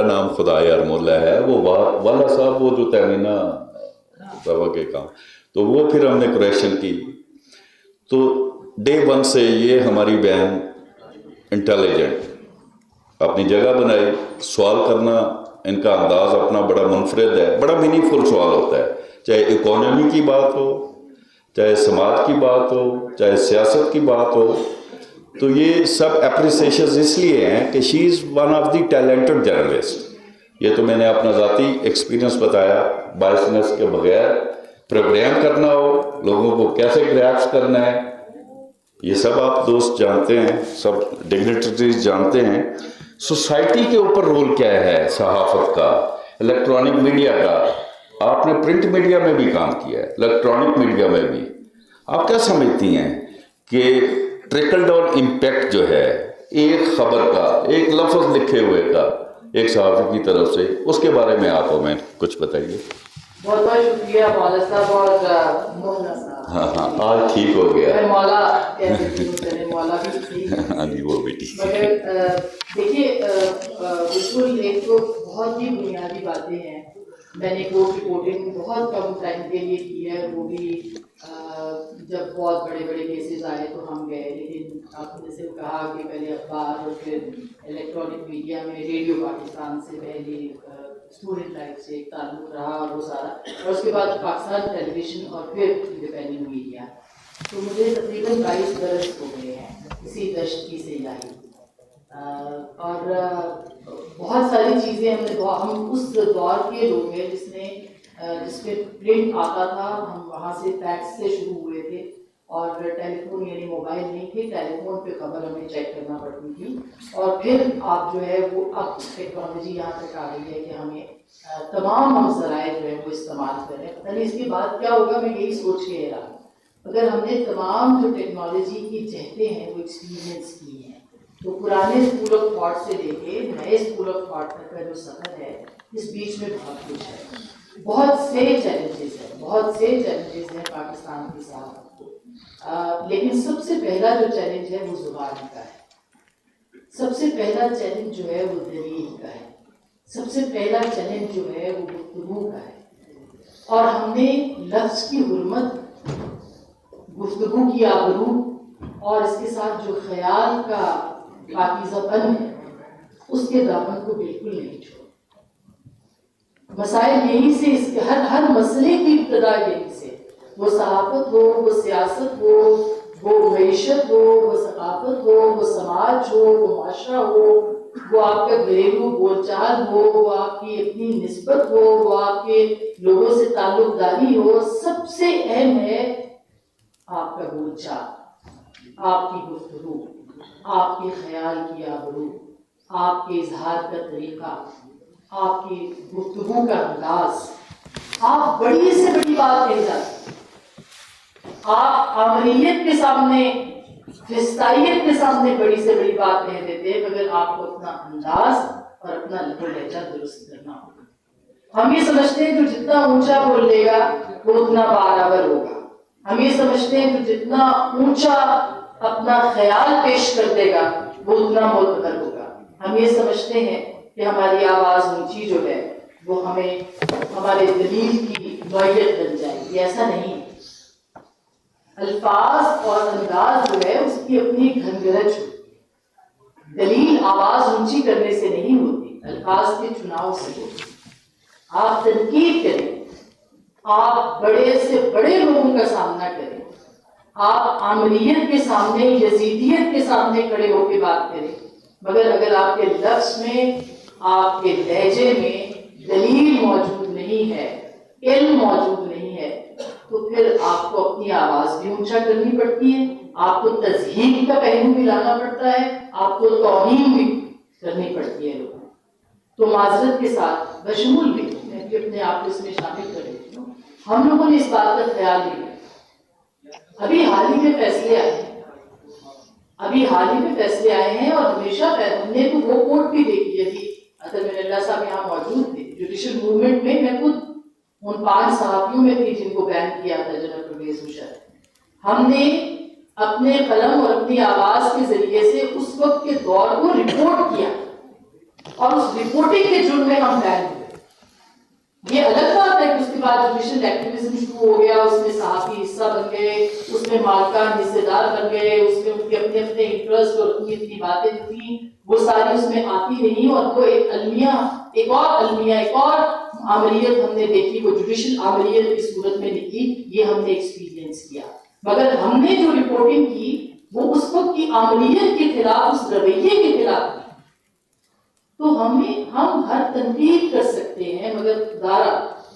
نام خدائے ارمولہ ہے، وہ والا صاحب وہ جو تہمینہ صاحبہ کے کام، تو وہ پھر ہم نے کریکشن کی. تو ڈے ون سے یہ ہماری بہن انٹیلیجنٹ اپنی جگہ بنائی. سوال کرنا ان کا انداز اپنا بڑا منفرد ہے، بڑا میننگ فل سوال ہوتا ہے، چاہے اکانومی کی بات ہو، چاہے سماج کی بات ہو، چاہے سیاست کی بات ہو. تو یہ سب اپریسیشنز اس لیے ہیں کہ she is one of the talented journalist. یہ تو میں نے اپنا ذاتی ایکسپیرینس بتایا. بائسنس کے بغیر پروگرام کرنا ہو، لوگوں کو کیسے گریپس کرنا ہے، یہ سب آپ دوست جانتے ہیں، سب ڈگنیٹریز جانتے ہیں. سوسائٹی کے اوپر رول کیا ہے صحافت کا، الیکٹرانک میڈیا کا. آپ نے پرنٹ میڈیا میں بھی کام کیا ہے، الیکٹرانک میڈیا میں بھی. آپ کیا سمجھتی ہیں کہ ٹریکل ڈاؤن امپیکٹ جو ہے ایک خبر کا، ایک لفظ لکھے ہوئے کا ایک صحافی کی طرف سے، اس کے بارے میں آپ ہمیں کچھ بتائیے. بہت بہت شکریہ مولا صاحب اور مولا صاحب. ہاں آج ٹھیک ہو گیا. میں مولا کہتی ہوں، مولا بھی تھی. ہاں جی وہ بھی ٹھیک. مگر دیکھیے بالکل ایک تو بہت ہی بنیادی باتیں ہیں. میں نے کورٹ رپورٹنگ بہت کم ٹائم کے لیے کی ہے، وہ بھی جب بہت بڑے بڑے کیسز آئے تو ہم گئے. لیکن آپ نے جیسے کہا کہ پہلے اخبار اور پھر الیکٹرانک میڈیا میں ریڈیو پاکستان سے پہلے اسٹوڈنٹ لائف سے ایک تعلق رہا اور وہ سارا، اور اس کے بعد پاکستان ٹیلی ویژن اور پھر انڈیپینڈنٹ میڈیا. تو مجھے تقریباً 22 برس ہو گئے ہیں اسی دشت کی سیاحی. اور بہت ساری چیزیں ہم اس دور کے لوگ ہیں جس میں پرنٹ آتا تھا. ہم وہاں سے فیکس سے شروع ہوئے تھے اور ٹیلی فون یعنی موبائل نہیں تھے، ٹیلی فون پہ خبر ہمیں چیک کرنا پڑتی تھی. اور پھر آپ جو ہے وہ اب ٹیکنالوجی یہاں تک آ گئی ہے کہ ہمیں تمام ہم ذرائع جو ہے وہ استعمال کریں. پتہ نہیں اس کے بعد کیا ہوگا، میں یہی سوچ کے رہا. اگر ہم نے تمام جو ٹیکنالوجی کی جہتیں ہیں وہ ایکسپیرینس کی ہیں، تو پرانے اسکول آف تھاٹ سے لے کے نئے اسکول آف تھاٹ تک کا جو سفر ہے اس بیچ میں بہت کچھ ہے. بہت سے چیلنجز ہیں پاکستان کی صحافت کو. لیکن سب سے پہلا جو چیلنج ہے وہ زبان کا ہے. سب سے پہلا چیلنج جو ہے وہ دلیل کا ہے. سب سے پہلا چیلنج جو ہے وہ گفتگو کا ہے. اور ہم نے لفظ کی حرمت، گفتگو کی آبرو اور اس کے ساتھ جو خیال کا پاکیزہ پن ہے اس کے دامن کو بالکل نہیں چھوڑا. مسائل یہی سے اس کے ہر مسئلے کی ابتدا یہی سے، وہ صحافت ہو، وہ سیاست ہو، وہ معیشت ہو، وہ ثقافت ہو، وہ سماج ہو، وہ معاشرہ ہو، وہ آپ کا گھریلو بول چال ہو، وہ آپ کی اپنی نسبت ہو، وہ آپ کے لوگوں سے تعلق داری ہو. سب سے اہم ہے آپ کا بول چال، آپ کی گفتگو، آپ کے خیال کی آبرو، آپ کے اظہار کا طریقہ، آپ کی گفتگو کا انداز. آپ بڑی سے بڑی بات کہہ جاتے ہیں، آپ آمریت کے سامنے، فستائیت کے سامنے بڑی سے بڑی بات کہہ دیتے ہیں، مگر آپ کو اپنا انداز اور اپنا لہو لہجہ درست کرنا ہوگا. ہم یہ سمجھتے ہیں جو جتنا اونچا بول لے گا وہ اتنا بارابر ہوگا. ہم یہ سمجھتے ہیں جو جتنا اونچا اپنا خیال پیش کر دے گا وہ اتنا معتبر ہوگا. ہم یہ سمجھتے ہیں کہ ہماری آواز اونچی جو ہے وہ ہمیں ہمارے دلیل کی نوعیت بن جائے گی. ایسا نہیں ہے. الفاظ اور انداز جو ہے اس کی اپنی گھنگرج ہوتی ہے. دلیل آواز اونچی کرنے سے نہیں ہوتی، الفاظ کے چناؤ سے ہوتی. آپ تنقید کریں، آپ بڑے سے بڑے لوگوں کا سامنا کریں، آپ عامریت کے سامنے، یزیدیت کے سامنے کھڑے ہو کے بات کریں، مگر اگر آپ کے لفظ میں، آپ کے لہجے میں دلیل موجود نہیں ہے، علم موجود نہیں ہے، تو پھر آپ کو اپنی آواز بھی اونچا کرنی پڑتی ہے، آپ کو تذہیب کا پہلو بھی لانا پڑتا ہے، آپ کو توہین بھی کرنی پڑتی ہے لوگوں. تو معذرت کے ساتھ بشمول بھی میں بھی اپنے آپ کو اس میں شامل کر لیتی ہوں، ہم لوگوں نے اس بات کا خیال نہیں رکھا. ابھی حال ہی میں فیصلے آئے ہیں اور ہمیشہ ہم نے تو وہ کوٹ بھی دیکھی ہے. اگر میں اللہ صاحب یہاں موجود تھے جوڈیشل موومنٹ میں خود ان 5 صحافیوں میں تھی جن کو بین کیا تھا جنرل پرویز مشرف. ہم نے اپنے قلم اور اپنی آواز کے ذریعے سے اس وقت کے دور کو رپورٹ کیا. اور اس رپورٹنگ کے جرم میں ہم بین ہوئے. یہ الگ بات ہے کہ اس کے بعد جوڈیشل ایکٹیویزم شروع ہو گیا, اس میں صحافی حصہ بن گئے, اس میں مالکان حصے دار بن گئے, اس میں ان کے اپنے اپنے انٹرسٹ اور اپنی باتیں تھیں, وہ ساری اس میں آتی نہیں, اور وہ ایک المیہ ایک اور عملیت ہم نے دیکھی, وہ جوڈیشل عملیت کی صورت میں نکلی. یہ ہم نے ایکسپیرینس کیا. مگر ہم نے جو رپورٹنگ کی وہ اس وقت کی عملیت کے خلاف, اس رویے کے خلاف کی. تو ہم ہر تنقید کر سکتے ہیں, مگر خدارا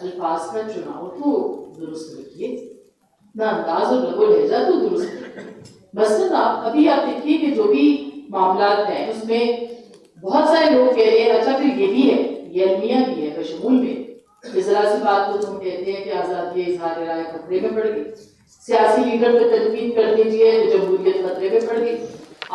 الفاظ کا چناؤ تو درست رکھیے, نہ انداز اور لب و لہجہ تو درست رکھیے. مثلاً ابھی آپ دیکھیے کہ جو بھی معاملات ہیں اس میں بہت سارے لوگ کہہ رہے ہیں اچھا پھر یہ بھی ہے, یہ المیہ بھی ہے بشمول میں. اس طرح سی بات کو تم کہتے ہیں کہ آزادی اظہار رائے خطرے میں پڑ گئی, سیاسی لیڈر پہ تنقید کر دیجیے تو جمہوریت خطرے میں پڑ گئی.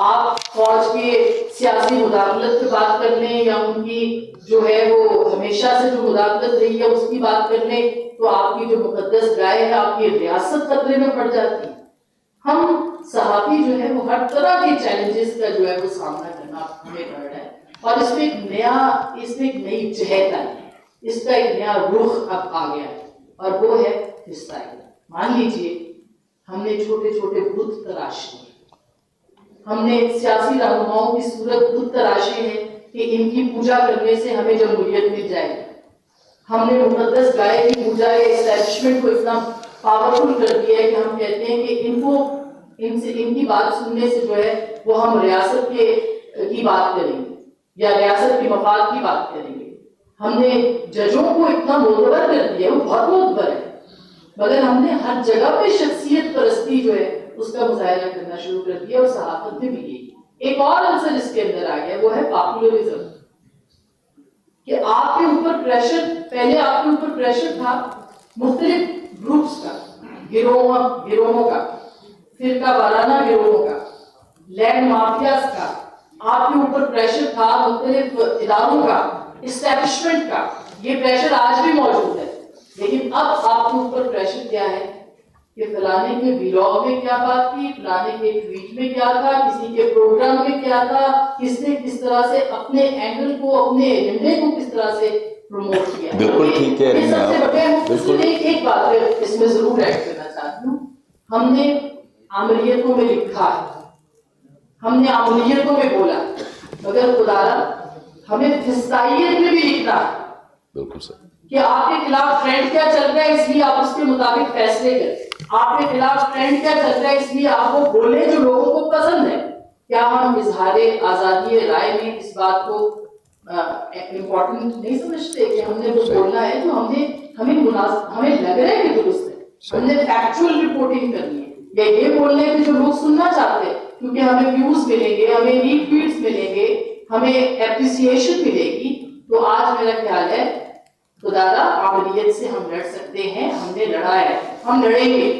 آپ فوج کے سیاسی مداخلت پہ بات کر لیں یا ان کی جو ہے وہ ہمیشہ سے جو مداخلت رہی ہے اس کی بات کر لیں تو آپ کی جو مقدس رائے ہے, آپ کی ریاست خطرے میں پڑ جاتی ہے. ہم صحافی جو ہے وہ ہر طرح کے چیلنجز کا جو ہے وہ سامنا کرنا ہمیں پڑ رہا ہے, اور اس میں ایک نئی جہت آئی ہے, اس کا ایک نیا رخ اب آ گیا ہے, اور وہ ہے فسٹائل. مان لیجئے ہم نے چھوٹے چھوٹے بت تراشے, ہم نے سیاسی رہنماؤں کی صورت بت تراشے ہیں کہ ان کی پوجا کرنے سے ہمیں جمہوریت مل جائے گی. ہم نے مقدس گائے کی پوجا اسٹیبلشمنٹ کو اتنا پاورفل کر دیا ہے کہ ہم کہتے ہیں کہ ان کی بات سننے سے جو ہے وہ ہم ریاست کی بات کریں گے یا ریاست کے مفاد کی بات کریں گے. ہم نے ججوں کو اتنا معتبر کر دیا, وہ بہت معتبر ہے, مگر ہم نے ہر جگہ پہ شخصیت پرستی جو ہے اس کا مظاہرہ کرنا شروع کر دیا, اور صحافت میں بھی یہی. ایک اور عنصر اس کے اندر آ گیا, وہ ہے پاپولرزم, کہ آپ کے اوپر پریشر, پہلے آپ کے اوپر پریشر تھا مختلف گروپس کا, گروہوں کا, فرقہ وارانہ گروہوں کا, لینڈ مافیاز کا. آپ کے اوپر پریشر تھا مختلف اداروں کا, اسٹیبلشمنٹ کا. یہ پریشر آج بھی موجود ہے, لیکن اب آپ کے اوپر پریشر کیا ہے کہ فلانے کے ویلاگ میں کیا بات تھی, فلانے کے ٹویٹ میں کیا تھا, کسی کے پروگرام میں کیا تھا, کس نے کس طرح سے اپنے اینگل کو, اپنے ایجنڈے کو کس طرح سے پروموٹ کیا. بالکل ٹھیک ہے. یہ سب سے بڑے ایک بات اس میں ضرور ایڈ کرنا چاہتی ہوں, ہم نے عملیتوں میں لکھا ہے, ہم نے عملیتوں میں بولا, مگر خدارا ہمیں فسطائیت میں بھی لکھنا ہے. بالکل سر, کہ آپ کے خلاف ٹرینڈ کیا چل رہا ہے اس لیے آپ اس کے مطابق فیصلے کریں. آپ کے خلاف ٹرینڈ کیا چل رہا ہے اس لیے آپ وہ بولیں جو لوگوں کو پسند ہے. کیا ہم اظہار آزادی رائے میں اس بات کو امپورٹنٹ نہیں سمجھتے کہ ہم نے وہ بولنا ہے جو ہمیں لگ رہا ہے کہ درست ہے, ہم نے فیکچوئل رپورٹنگ کرنی ہے, یا یہ بولنے کہ جو لوگ سننا چاہتے ہیں, کیونکہ ہمیں ویوز ملیں گے, ہمیں ری ٹویٹس ملیں گے, ہمیں اپریسیشن ملے گی. تو آج میرا خیال ہے خدادا عملیت سے ہم لڑ سکتے ہیں, ہم نے لڑا ہے, ہم لڑیں گے.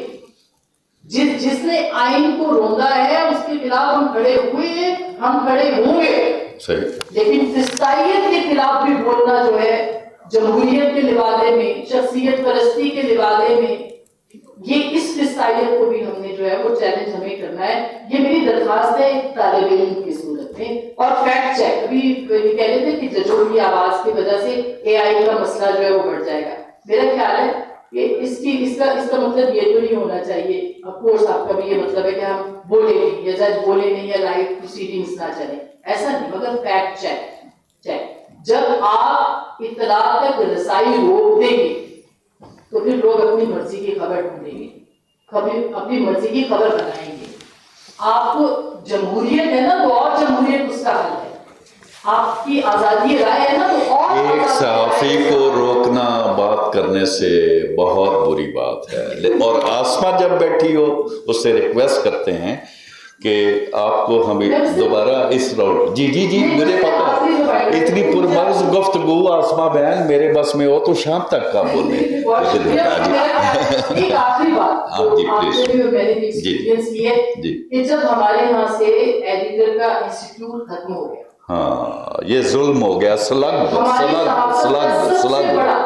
جس نے آئین کو روندا ہے اس کے خلاف ہم کھڑے ہوئے ہیں, ہم کھڑے ہوں گے. لیکن فسطائیت کے خلاف بھی بولنا جو ہے جمہوریت کے لبادے میں, شخصیت پرستی کے لبادے میں, یہ اس فسطائیت کو بھی ہم نے جو ہے وہ چیلنج ہمیں کرنا ہے. یہ میری درخواست ہے طالب علم کی صورت میں. اور فیکٹ چیک, ابھی کہہ رہے تھے کہ ججوں کی آواز کی وجہ سے اے آئی کا مسئلہ جو ہے وہ بڑھ جائے گا. میرا خیال ہے کہ اس کا مطلب یہ تو نہیں ہونا چاہیے, آف کورس آپ کا بھی یہ مطلب ہے کہ ہم بولے نہیں یا جج بولے نہیں یا لائیو پروسیڈنگز نہ چلیں, ایسا نہیں, مگر فیکٹ چیک. جب آپ اطلاع تک رسائی روک دیں گے تو پھر لوگ اپنی مرضی کی خبر ڈھونڈیں گے, اپنی مرضی کی خبر بنائیں گے. آپ کو جمہوریت ہے نا تو اور جمہوریت اس کا حل ہے, آپ کی آزادی رائے ہے نا تو اور. ایک صحافی کو روکنا بات کرنے سے بہت بری بات ہے, اور آسما جب بیٹھی ہو اس سے ریکویسٹ کرتے ہیں کہ آپ کو ہمیں دوبارہ اس راؤنڈ. جی مجھے پتا ہے اتنی پرمرز گفتگو آسما بہن میرے بس میں ہو تو شام تک کا بولیں. ایک آخری بات میں نے ایکسپیرینس کی ہے کہ جب ہمارے یہاں سے ایڈیٹر کا انسٹیٹیوٹ ختم ہو گیا, ہاں یہ ظلم ہو گیا. سلگ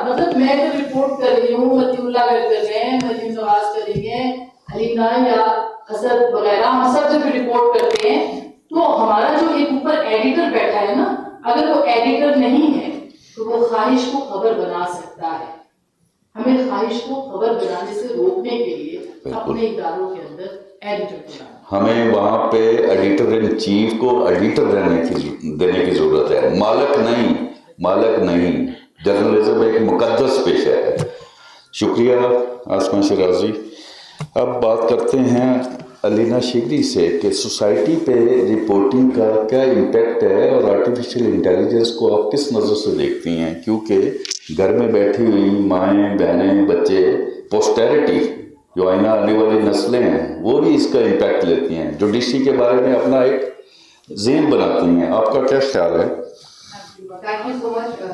مطلب میں تو رپورٹ کر رہی ہوں, متی اللہ کر رہے ہیں, مریم نواز کر رہی ہیں, حلیمہ یا حسد وغیرہ, ہم سب جب رپورٹ کرتے ہیں تو ہمارا جو ایک اوپر ایڈیٹر بیٹھا ہے نا, اگر وہ ایڈیٹر نہیں ہے تو وہ خواہش کو خبر بنا سکتا ہے. ہمیں خواہش کو خبر بنانے سے روکنے کے لیے اپنے اداروں کے اندر ایڈیٹر بنانا. ہمیں وہاں پہ ایڈیٹر ان چیف کو ایڈیٹر دینے کی ضرورت ہے، مالک نہیں. جرنلزم ایک مقدس پیشہ ہے. شکریہ آسما شرازی. اب بات کرتے ہیں علینا شگری سے کہ سوسائٹی پہ رپورٹنگ کا کیا امپیکٹ ہے اور آرٹیفیشیل انٹیلیجنس کو آپ کس نظر سے دیکھتی ہیں، کیونکہ گھر میں بیٹھی ہوئی مائیں بہنیں بچے پوسٹیرٹی جو آنے والی نسلیں ہیں وہ بھی اس کا امپیکٹ لیتی ہیں، جوڈیشری کے بارے میں اپنا ایک ذہن بناتی ہیں. آپ کا کیا خیال ہے؟ Thank you so much for